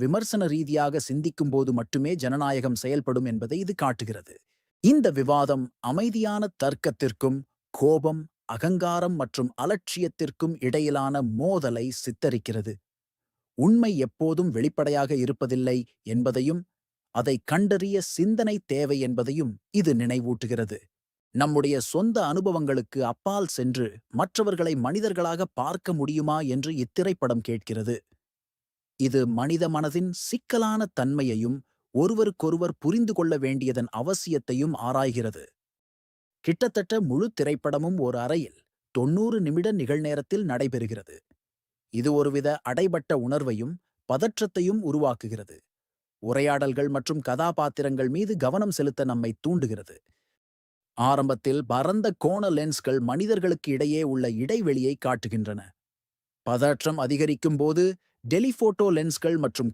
விமர்சன ரீதியாக சிந்திக்கும் போது மட்டுமே ஜனநாயகம் செயல்படும் என்பதை இது காட்டுகிறது. இந்த விவாதம் அமைதியான தர்க்கத்திற்கும் கோபம், அகங்காரம் மற்றும் அலட்சியத்திற்கும் இடையிலான மோதலை சித்தரிக்கிறது. உண்மை எப்போதும் வெளிப்படையாக இருப்பதில்லை என்பதையும், அதை கண்டறிய சிந்தனை தேவை என்பதையும் இது நினைவூட்டுகிறது. நம்முடைய சொந்த அனுபவங்களுக்கு அப்பால் சென்று மற்றவர்களை மனிதர்களாக பார்க்க முடியுமா என்று இத்திரைப்படம் கேட்கிறது. இது மனித மனதின் சிக்கலான தன்மையையும் ஒருவருக்கொருவர் புரிந்து கொள்ள வேண்டியதன் அவசியத்தையும் ஆராய்கிறது. கிட்டத்தட்ட முழு திரைப்படமும் ஒரு அறையில் 90 நிமிட நிகழ்நேரத்தில் நடைபெறுகிறது. இது ஒருவித அடைபட்ட உணர்வையும் பதற்றத்தையும் உருவாக்குகிறது. உரையாடல்கள் மற்றும் கதாபாத்திரங்கள் மீது கவனம் செலுத்த நம்மை தூண்டுகிறது. ஆரம்பத்தில் பரந்த கோண லென்ஸ்கள் மனிதர்களுக்கு இடையே உள்ள இடைவெளியை காட்டுகின்றன. பதற்றம் அதிகரிக்கும் போது டெலிஃபோட்டோ லென்ஸ்கள் மற்றும்